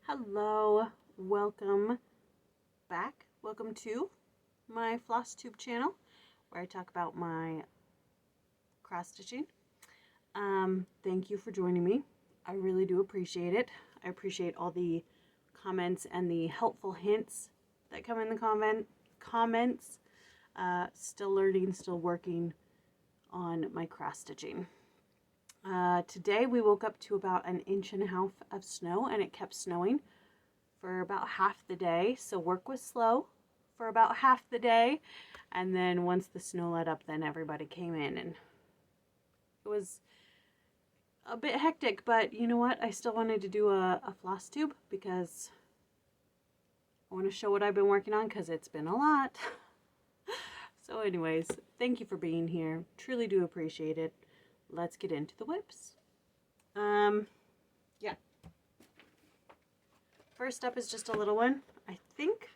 Hello, welcome back. Welcome to my Flosstube channel where I talk about my cross stitching. Thank you for joining me. I really do appreciate it. I appreciate all the comments and the helpful hints that come in the comments. Still learning, still working on my cross stitching. Today we woke up to about 1.5 inches of snow, and it kept snowing for about half the day. So work was slow for about half the day, and then once the snow let up, then everybody came in, and it was a bit hectic. But you know what? I still wanted to do a floss tube because I want to show what I've been working on, because it's been a lot. So anyways, thank you for being here. Truly do appreciate it. Let's get into the WIPs. Yeah. First up is just a little one. I think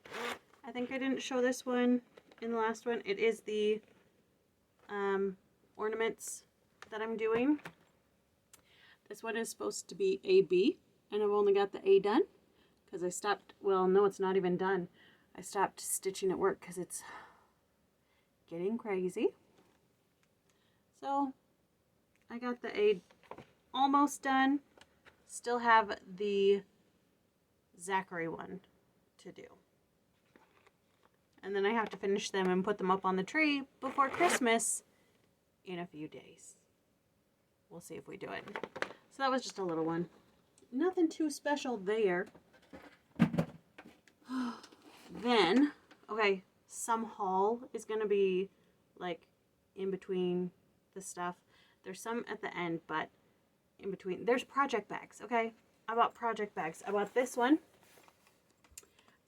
I didn't show this one in the last one. It is the ornaments that I'm doing. This one is supposed to be AB, and I've only got the A done because I stopped. Well, no, it's not even done. I stopped stitching at work because it's getting crazy. So I got the A almost done. Still have the Zachary one to do. And then I have to finish them and put them up on the tree before Christmas in a few days. We'll see if we do it. So that was just a little one. Nothing too special there. Then, okay, some haul is going to be like in between the stuff. There's some at the end, but in between. There's project bags, okay? I bought project bags. I bought this one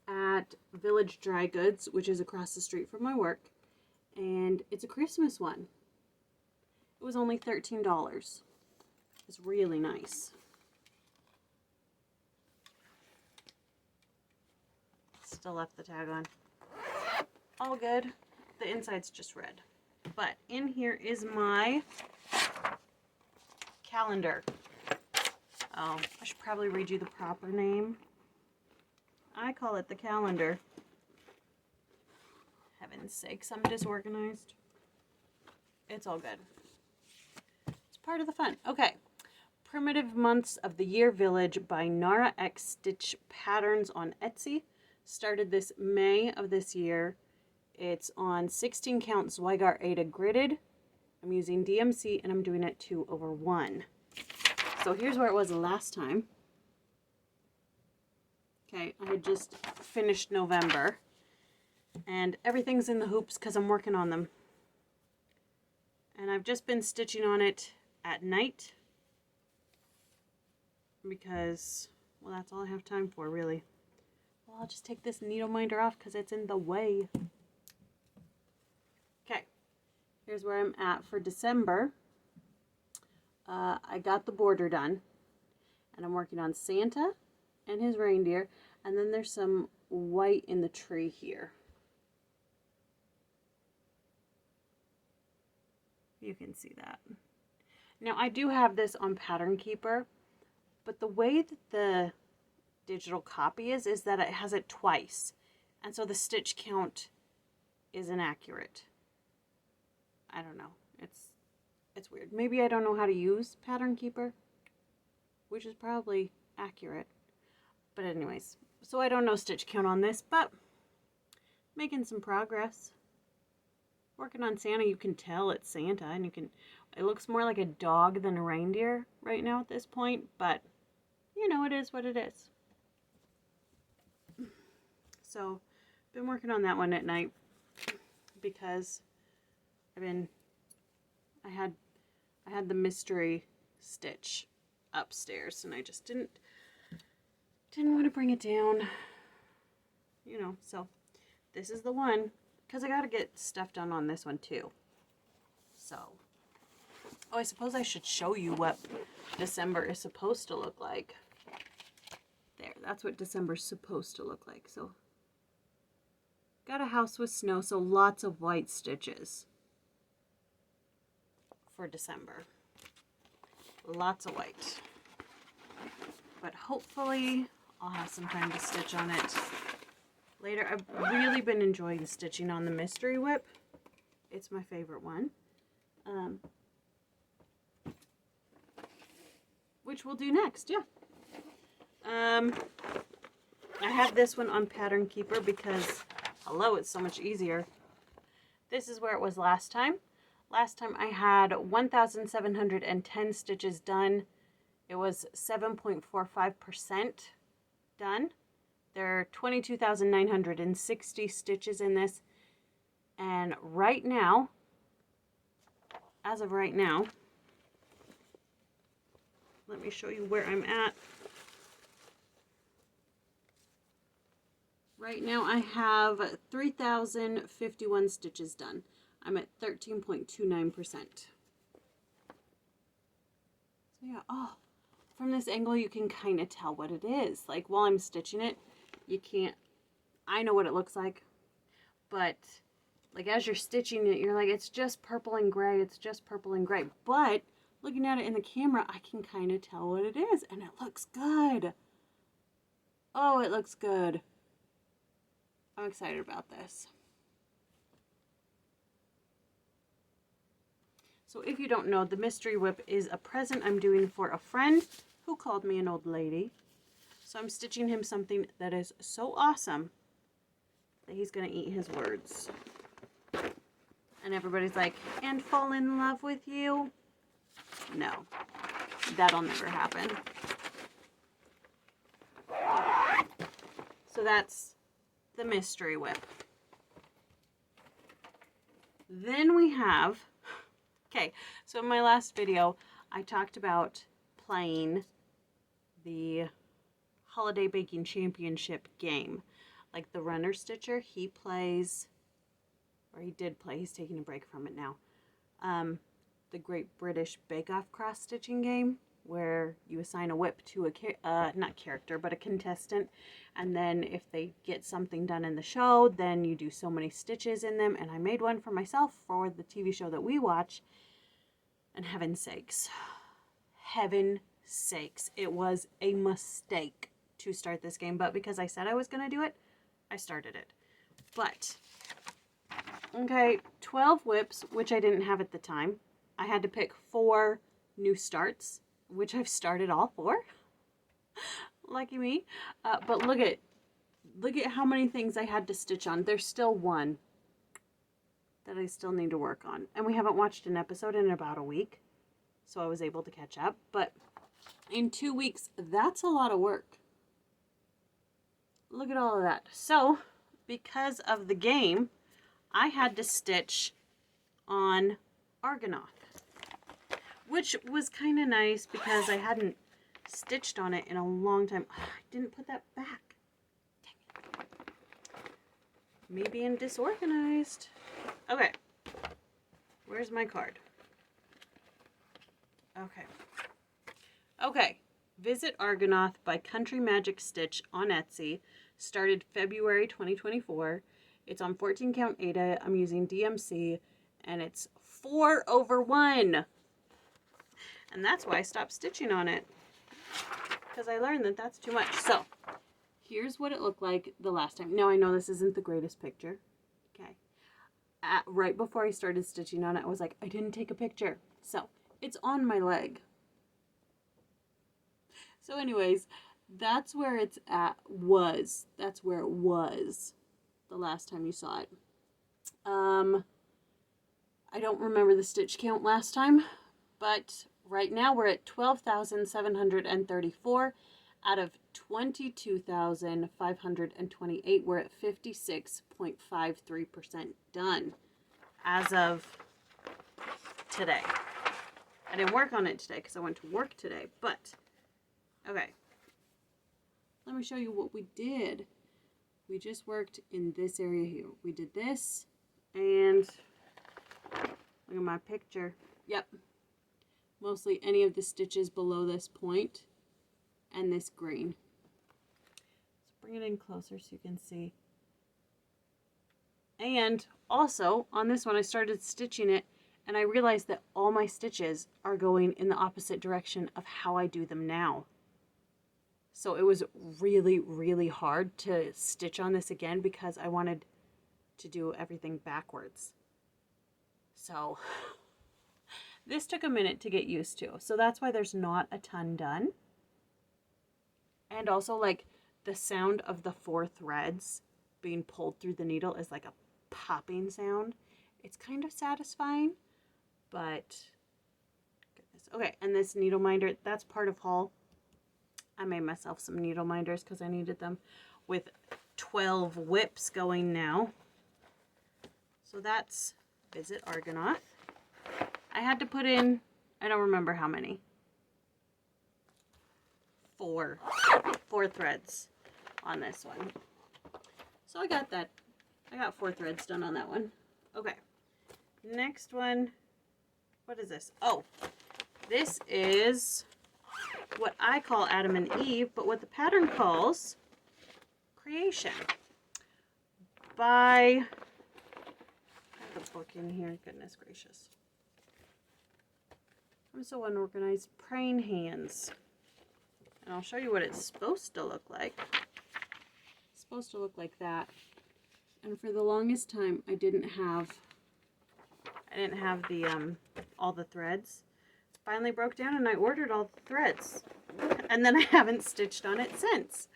at Village Dry Goods, which is across the street from my work. And it's a Christmas one. It was only $13. It's really nice. Still left the tag on. All good. The inside's just red. But in here is my calendar. Oh, I should probably read you the proper name. I call it the calendar. Heaven's sakes, I'm disorganized. It's all good. It's part of the fun. Okay. Primitive Months of the Year Village by NARAxStitchPatterns on Etsy. Started this May of this year. It's on 16 count Zweigart Aida gridded. I'm using DMC and I'm doing it 2/1. So here's where it was last time. Okay, I had just finished November and everything's in the hoops because I'm working on them. And I've just been stitching on it at night because, well, that's all I have time for, really. Well, I'll just take this needle minder off because it's in the way. Okay, here's where I'm at for December. I got the border done, and I'm working on Santa and his reindeer, and then there's some white in the tree here. You can see that. Now, I do have this on Pattern Keeper, but the way that the digital copy is that it has it twice, and so the stitch count is inaccurate. I don't know. It's weird. Maybe I don't know how to use Pattern Keeper, which is probably accurate. But anyways, so I don't know stitch count on this, but making some progress. Working on Santa, you can tell it's Santa, and it looks more like a dog than a reindeer right now at this point, but you know, it is what it is. So, been working on that one at night because I had the mystery stitch upstairs, and I just didn't want to bring it down, you know. So this is the one, because I got to get stuff done on this one too. So, oh, I suppose I should show you what December is supposed to look like. There, that's what December's supposed to look like. So got a house with snow, so lots of white stitches for December. Lots of white. But hopefully I'll have some time to stitch on it later. I've really been enjoying stitching on the mystery whip. It's my favorite one. Which we'll do next, yeah. I have this one on Pattern Keeper because, hello, it's so much easier. This is where it was last time. Last time I had 1,710 stitches done. It was 7.45% done. There are 22,960 stitches in this. And right now, as of right now, let me show you where I'm at. Right now I have 3,051 stitches done. I'm at 13.29%. So yeah, oh, from this angle you can kind of tell what it is. Like while I'm stitching it, you can't, I know what it looks like, but like as you're stitching it, you're like, it's just purple and gray, it's just purple and gray. But looking at it in the camera, I can kind of tell what it is, and it looks good. Oh, it looks good. I'm excited about this. So if you don't know, the mystery whip is a present I'm doing for a friend who called me an old lady. So I'm stitching him something that is so awesome that he's going to eat his words. And everybody's like, and fall in love with you? No, that'll never happen. So that's the mystery whip. Then we have, okay, so in my last video, I talked about playing the Holiday Baking Championship game. Like the runner stitcher, he plays, or he did play, he's taking a break from it now, the Great British Bake Off cross-stitching game, where you assign a whip to a, not character, but a contestant, and then if they get something done in the show, then you do so many stitches in them, and I made one for myself for the TV show that we watch, and heaven sakes, it was a mistake to start this game, but because I said I was going to do it, I started it. But, okay, 12 whips, which I didn't have at the time. I had to pick 4 new starts, which I've started all 4. Lucky me. But look at how many things I had to stitch on. There's still one that I still need to work on. And we haven't watched an episode in about a week, so I was able to catch up. But in 2 weeks, that's a lot of work. Look at all of that. So, because of the game, I had to stitch on Argonath, which was kind of nice because I hadn't stitched on it in a long time. Oh, I didn't put that back. Dang it. Me being disorganized. Okay. Where's my card? Okay. Okay. Visit Argonath by CountryMagicStitch on Etsy. Started February 2024. It's on 14 count Aida. I'm using DMC, and it's 4/1. And that's why I stopped stitching on it, because I learned that that's too much. So here's what it looked like the last time. Now I know this isn't the greatest picture. Okay. Right before I started stitching on it, I was like, I didn't take a picture. So it's on my leg. So anyways, that's where it's at, that's where it was the last time you saw it. I don't remember the stitch count last time, but right now we're at 12,734 out of 22,528. We're at 56.53% done as of today. I didn't work on it today because I went to work today, but okay. Let me show you what we did. We just worked in this area here. We did this, and look at my picture. Yep. Mostly any of the stitches below this point and this green. Let's bring it in closer so you can see. And also, on this one, I started stitching it, and I realized that all my stitches are going in the opposite direction of how I do them now. So it was really, really hard to stitch on this again because I wanted to do everything backwards. So this took a minute to get used to. So that's why there's not a ton done. And also, like, the sound of the 4 threads being pulled through the needle is like a popping sound. It's kind of satisfying, but goodness. Okay, and this needle minder, that's part of haul. I made myself some needle minders because I needed them, with 12 WIPs going now. So that's Visit Argonath. I had to put in, I don't remember how many. 4 threads on this one. So I got that. I got 4 threads done on that one. Okay. Next one. What is this? Oh, this is what I call Adam and Eve, but what the pattern calls Creation. By, I have the book in here, goodness gracious. I'm so unorganized. Praying Hands. And I'll show you what it's supposed to look like. It's supposed to look like that. And for the longest time, I didn't have the all the threads. Finally broke down and I ordered all the threads. And then I haven't stitched on it since.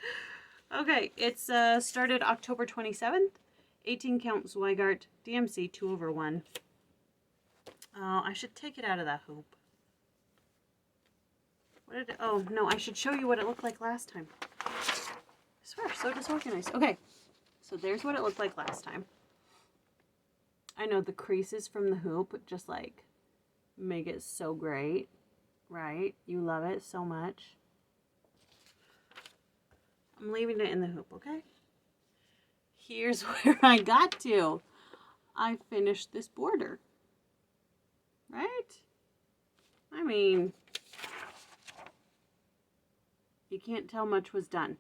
Okay, it's started October 27th. 18 count Zweigart, DMC 2/1. I should take it out of that hoop. What did it, oh no, I should show you what it looked like last time. I swear, so disorganized. Okay, so there's what it looked like last time. I know the creases from the hoop just like make it so great, right? You love it so much. I'm leaving it in the hoop, okay? Here's where I got to. I finished this border, right? I mean, you can't tell much was done,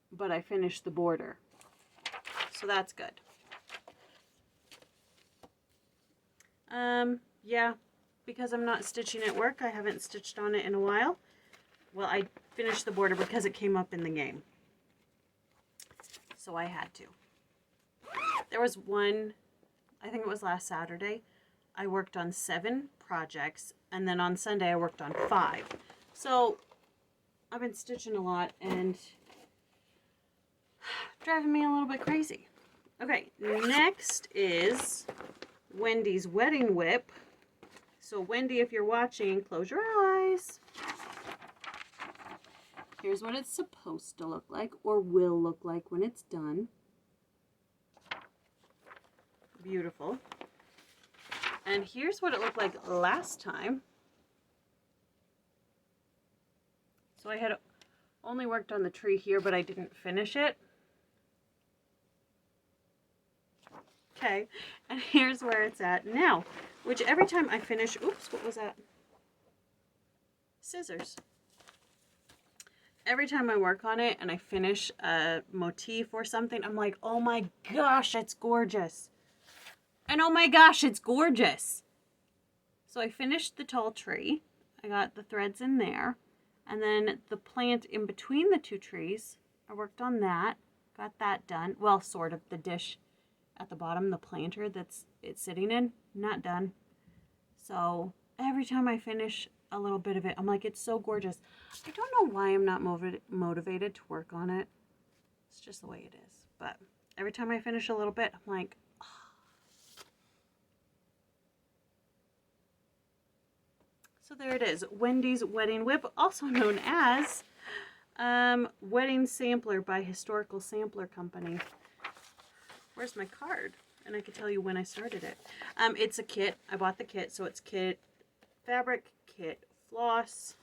but I finished the border, so that's good. Yeah, because I'm not stitching at work, I haven't stitched on it in a while. Well, I finished the border because it came up in the game, so I had to. There was one, I think it was last Saturday, I worked on 7 projects, and then on Sunday I worked on 5. So I've been stitching a lot and driving me a little bit crazy. Okay, next is Wendy's wedding WIP. So Wendy, if you're watching, close your eyes. Here's what it's supposed to look like, or will look like when it's done. Beautiful. And here's what it looked like last time. So I had only worked on the tree here, but I didn't finish it. Okay, and here's where it's at now, which every time I finish, oops, what was that? Scissors. Every time I work on it and I finish a motif or something, I'm like, oh my gosh, it's gorgeous. And oh my gosh, it's gorgeous. So I finished the tall tree. I got the threads in there. And then the plant in between the 2 trees, I worked on that. Got that done. Well, sort of. The dish at the bottom, the planter that's it's sitting in, not done. So every time I finish a little bit of it, I'm like, it's so gorgeous. I don't know why I'm not motivated to work on it. It's just the way it is. But every time I finish a little bit, I'm like, oh. So there it is. Wendy's Wedding WIP, also known as Wedding Sampler by Historical Sampler Company. Where's my card? And I can tell you when I started it. It's a kit. I bought the kit, so it's kit, fabric, kit, floss.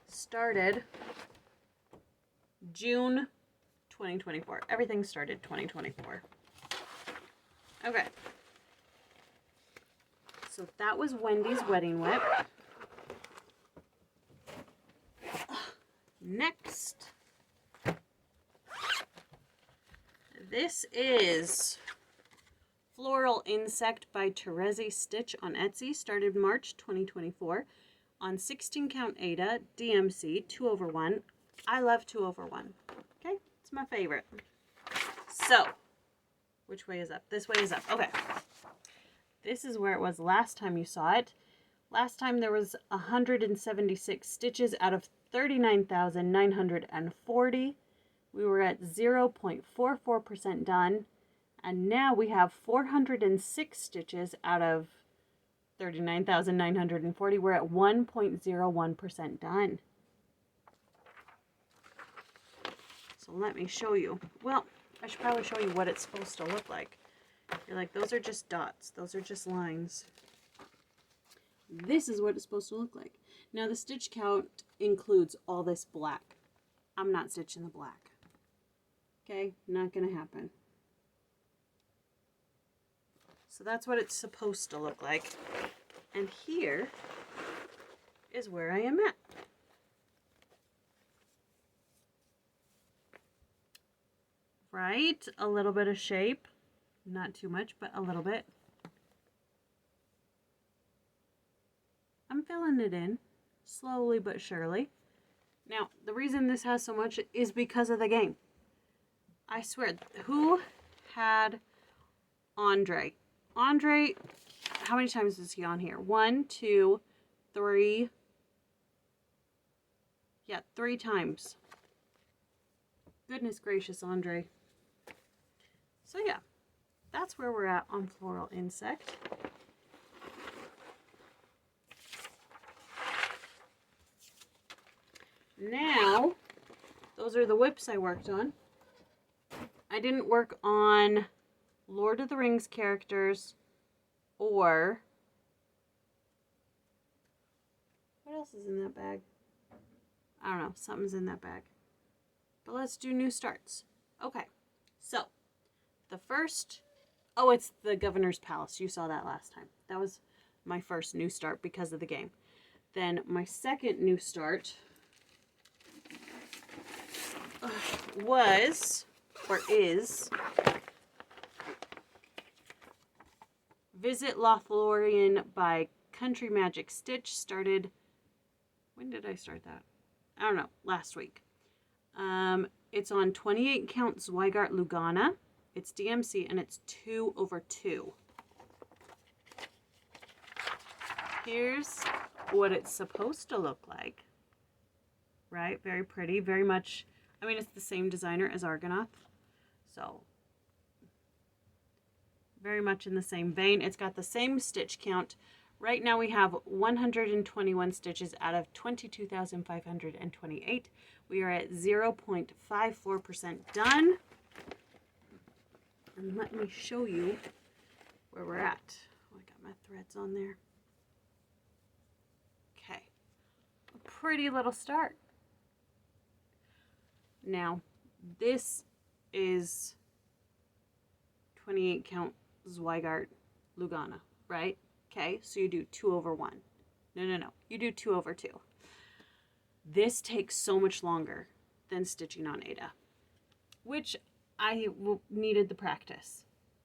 Started June 2024. Everything started 2024. Okay. So that was Wendy's Wedding WIP. Next, this is Floral Insect by TerezyStitch on Etsy. Started March 2024. on 16 count Aida, DMC, 2/1. I love 2/1. Okay, it's my favorite. So, which way is up? This way is up. Okay. This is where it was last time you saw it. Last time there was 176 stitches out of 39,940. We were at 0.44% done. And now we have 406 stitches out of 39,940. We're at 1.01% done. So let me show you. Well, I should probably show you what it's supposed to look like. You're like, those are just dots. Those are just lines. This is what it's supposed to look like. Now the stitch count includes all this black. I'm not stitching the black. Okay, not gonna happen. So that's what it's supposed to look like. And here is where I am at. Right? A little bit of shape. Not too much, but a little bit. I'm filling it in, slowly but surely. Now, the reason this has so much is because of the game. I swear, who had Andre? Andre, how many times is he on here? 1, 2, 3. Yeah, 3 times. Goodness gracious, Andre. So yeah, that's where we're at on Floral Insect. Now, those are the WIPs I worked on. I didn't work on Lord of the Rings characters or... what else is in that bag? I don't know. Something's in that bag. But let's do new starts. Okay. So, the first... oh, it's the Governor's Palace. You saw that last time. That was my first new start because of the game. Then my second new start was, or is, Visit Lothlorien by CountryMagicStitch. Started, when did I start that? I don't know, last week. It's on 28 count Zweigart Lugana. It's DMC and it's 2/2. Here's what it's supposed to look like. Right? Very pretty. Very much, I mean, it's the same designer as Argonath. So, very much in the same vein. It's got the same stitch count. Right now we have 121 stitches out of 22,528. We are at 0.54% done. And let me show you where we're at. Oh, I got my threads on there. Okay. A pretty little start. Now, this is 28 count Zweigart Lugana, right? Okay, so you do 2/1. No. You do 2/2. This takes so much longer than stitching on Aida, which I needed the practice.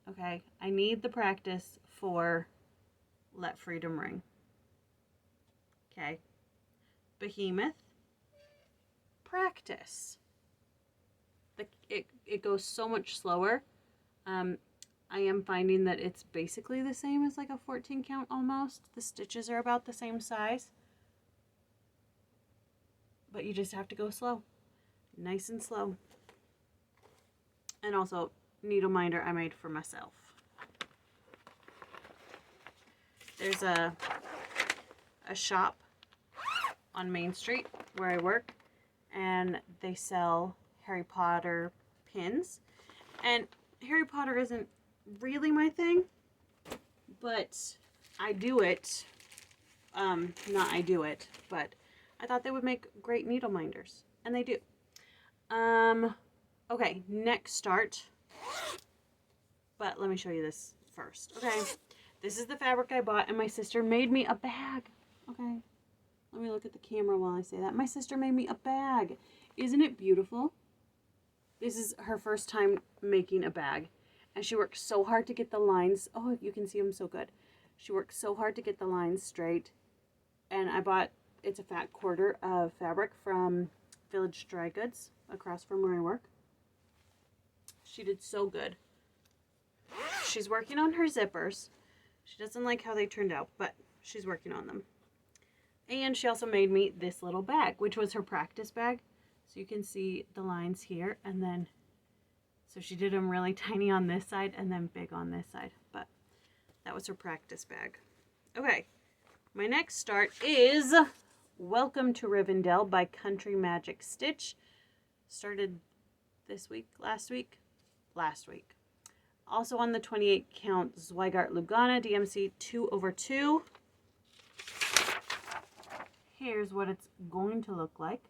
Okay, I need the practice for Let Freedom Ring. Okay, Behemoth, practice. It goes so much slower. I am finding that it's basically the same as like a 14 count almost. The stitches are about the same size. But you just have to go slow. Nice and slow. And also, needle minder I made for myself. There's a shop on Main Street where I work. And they sell Harry Potter pins. And Harry Potter isn't really my thing, but I do it. Not I do it, but I thought they would make great needle minders, and they do. Okay, next start. But let me show you this first. Okay, this is the fabric I bought, and my sister made me a bag. Okay, let me look at the camera while I say that. My sister made me a bag. Isn't it beautiful? This is her first time making a bag. And she worked so hard to get the lines. Oh, you can see them so good. She worked so hard to get the lines straight. And I bought it's a fat quarter of fabric from Village Dry Goods across from where I work. She did so good. She's working on her zippers. She doesn't like how they turned out, but she's working on them. And she also made me this little bag, which was her practice bag. So you can see the lines here, and then, so she did them really tiny on this side and then big on this side. But that was her practice bag. Okay, my next start is Welcome to Rivendell by CountryMagicStitch. Started this week, last week. Also on the 28 count Zweigart Lugana DMC 2/2. Here's what it's going to look like.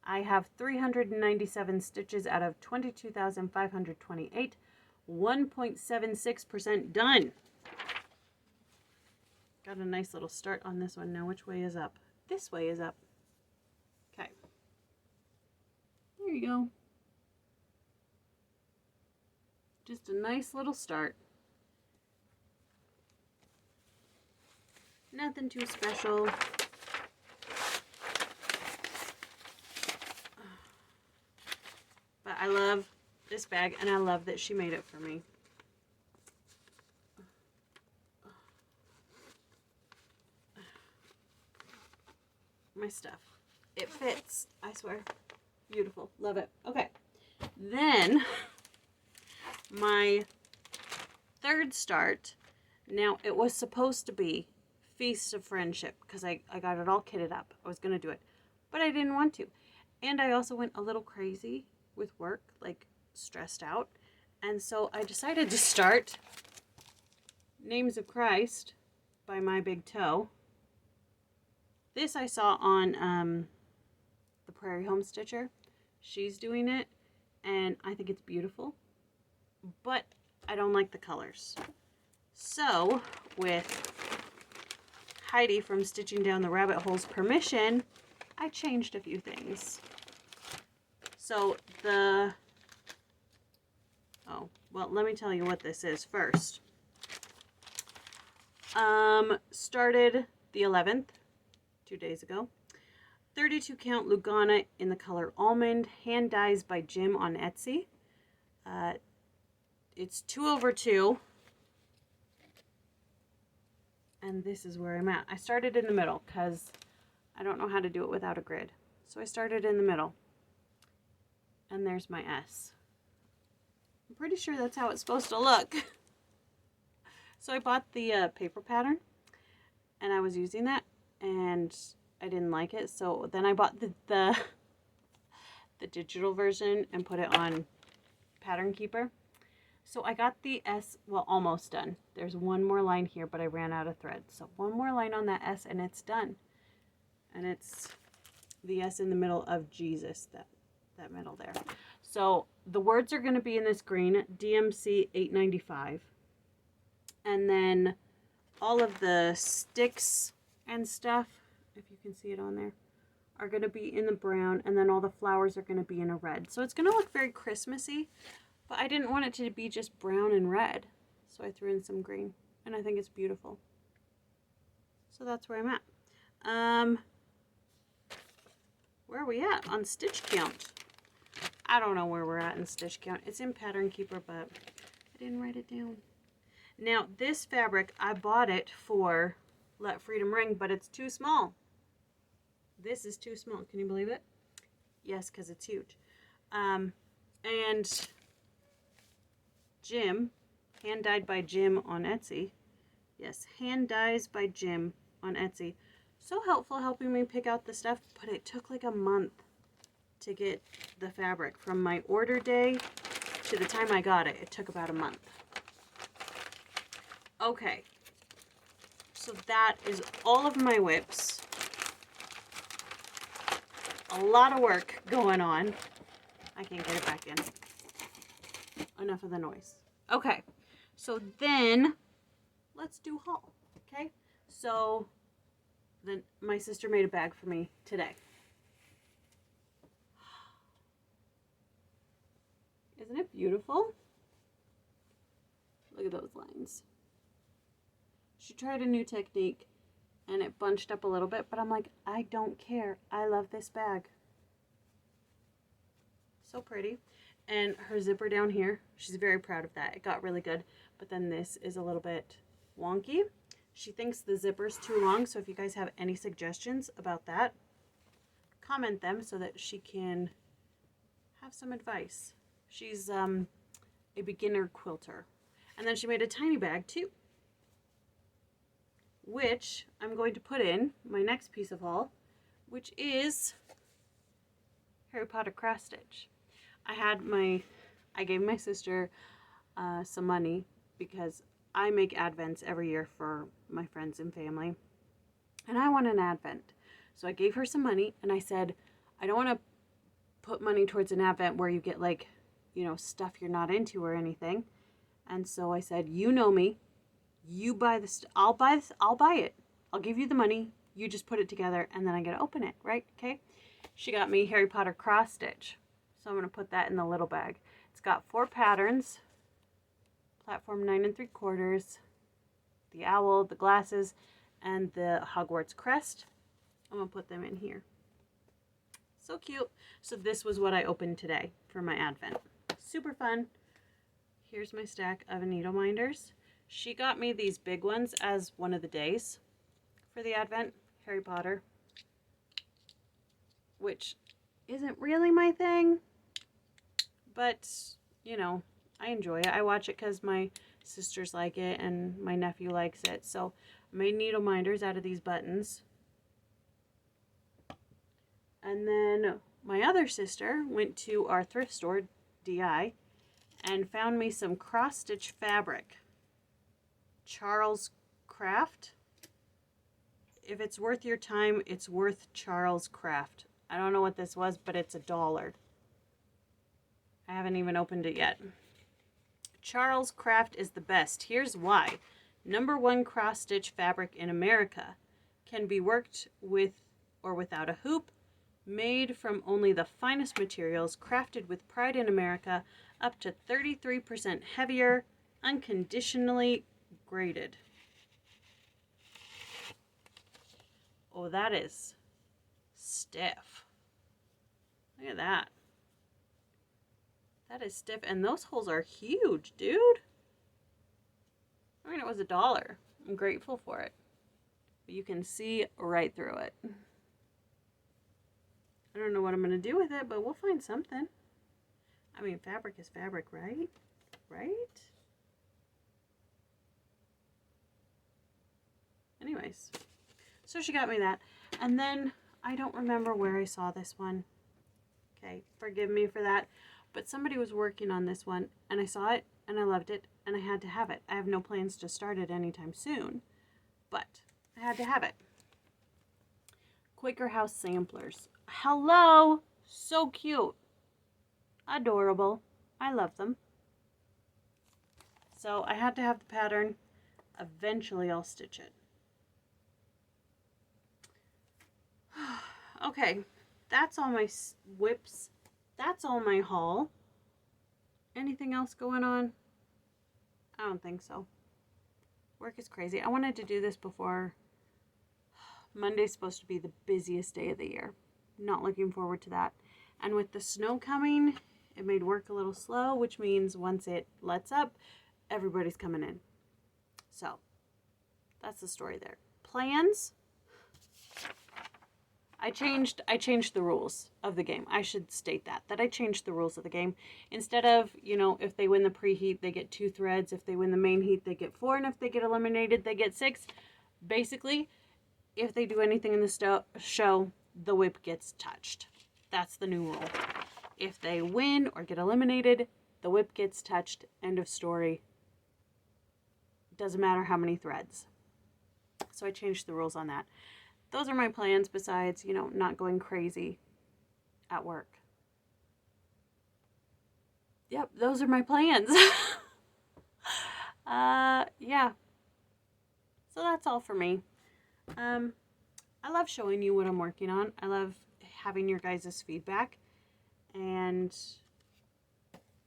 I have 397 stitches out of 22,528. 1.76% done. Got a nice little start on this one. Now which way is up? This way is up. Okay. There you go. Just a nice little start. Nothing too special. But I love this bag, and I love that she made it for me. My stuff. It fits, I swear. Beautiful. Love it. Okay. Then, my third start. Now, it was supposed to be Feast of Friendship because I got it all kitted up. I was going to do it, but I didn't want to. And I also went a little crazy with work, like stressed out. And so I decided to start Names of Christ by My Big Toe. This I saw on the Prairie Home Stitcher. She's doing it, and I think it's beautiful, but I don't like the colors. So, with Heidi from Stitching Down the Rabbit Hole's permission, I changed a few things. So well, let me tell you what this is first. Started the 11th, 2 days ago. 32 count Lugana in the color Almond, hand dyes by Jim on Etsy. It's 2/2. And this is where I'm at. I started in the middle because I don't know how to do it without a grid. So I started in the middle. And there's my S. I'm pretty sure that's how it's supposed to look. So I bought the paper pattern, and I was using that, and I didn't like it. So then I bought the digital version and put it on Pattern Keeper. So I got the S, well, almost done. There's one more line here, but I ran out of thread. So one more line on that S, and it's done. And it's the S in the middle of Jesus, that middle there. So the words are going to be in this green, DMC 895. And then all of the sticks and stuff, if you can see it on there, are going to be in the brown. And then all the flowers are going to be in a red. So it's going to look very Christmassy. But I didn't want it to be just brown and red, so I threw in some green, and I think it's beautiful. So that's where I'm at. Where are we at on stitch count? I don't know where we're at in stitch count. It's in Pattern Keeper, but I didn't write it down. Now, this fabric, I bought it for Let Freedom Ring, but it's too small. This is too small. Can you believe it? Yes, because it's huge. And Jim, hand dyed by Jim on Etsy. Yes, hand dyes by Jim on Etsy. So helpful helping me pick out the stuff, but it took like a month to get the fabric. From my order day to the time I got it, it took about a month. Okay, so that is all of my WIPs. A lot of work going on. I can't get it back in. Enough of the noise. Okay, so then let's do haul. Okay, so then my sister made a bag for me today. Isn't it beautiful? Look at those lines. She tried a new technique and it bunched up a little bit, but I'm like, I don't care. I love this bag. So pretty. And her zipper down here, she's very proud of that. It got really good, but then this is a little bit wonky. She thinks the zipper's too long, so if you guys have any suggestions about that, comment them so that she can have some advice. She's a beginner quilter. And then she made a tiny bag too, which I'm going to put in my next piece of haul, which is Harry Potter cross stitch. I gave my sister some money because I make advents every year for my friends and family, and I want an advent. So I gave her some money, and I said, I don't want to put money towards an advent where you get, like, you know, stuff you're not into or anything. And so I said, you know me, you buy this, I'll buy it. I'll give you the money. You just put it together, and then I get to open it, right? Okay. She got me Harry Potter cross stitch. So I'm going to put that in the little bag. It's got 4 patterns. Platform 9 3/4. The owl, the glasses, and the Hogwarts crest. I'm going to put them in here. So cute. So this was what I opened today for my advent. Super fun. Here's my stack of needle minders. She got me these big ones as one of the days for the advent. Harry Potter. Which isn't really my thing. But, you know, I enjoy it. I watch it because my sisters like it and my nephew likes it. So I made needle minders out of these buttons. And then my other sister went to our thrift store, DI, and found me some cross-stitch fabric. Charles Craft. If it's worth your time, it's worth Charles Craft. I don't know what this was, but it's $1. I haven't even opened it yet. Charles Craft is the best. Here's why. #1 cross-stitch fabric in America. Can be worked with or without a hoop. Made from only the finest materials. Crafted with pride in America. Up to 33% heavier. Unconditionally graded. Oh, that is stiff. Look at that. That is stiff, and those holes are huge, dude. I mean, it was $1. I'm grateful for it. But you can see right through it. I don't know what I'm going to do with it, but we'll find something. I mean, fabric is fabric, right? Right? Anyways. So she got me that. And then, I don't remember where I saw this one. Okay, forgive me for that. But somebody was working on this one, and I saw it, and I loved it, and I had to have it. I have no plans to start it anytime soon, but I had to have it. Quaker House samplers. Hello! So cute. Adorable. I love them. So I had to have the pattern. Eventually I'll stitch it. Okay, that's all my WIPs. That's all my haul. Anything else going on? I don't think so. Work is crazy. I wanted to do this before. Monday's supposed to be the busiest day of the year. Not looking forward to that. And with the snow coming, it made work a little slow, which means once it lets up, everybody's coming in. So, that's the story there. Plans? I changed the rules of the game. I should state that I changed the rules of the game. Instead of, you know, if they win the preheat, they get 2 threads. If they win the main heat, they get 4. And if they get eliminated, they get 6. Basically, if they do anything in the show, the WIP gets touched. That's the new rule. If they win or get eliminated, the WIP gets touched. End of story. Doesn't matter how many threads. So I changed the rules on that. Those are my plans besides, you know, not going crazy at work. Yep, those are my plans. Yeah. So that's all for me. I love showing you what I'm working on. I love having your guys' feedback. And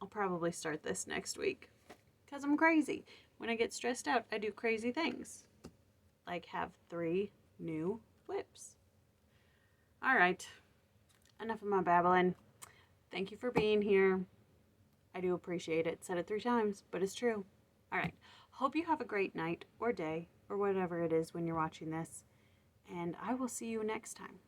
I'll probably start this next week. Because I'm crazy. When I get stressed out, I do crazy things. Like have 3 new WIPs. All right, enough of my babbling. Thank you for being here. I do appreciate it. Said it 3 times, but it's true. All right, hope you have a great night or day or whatever it is when you're watching this, and I will see you next time.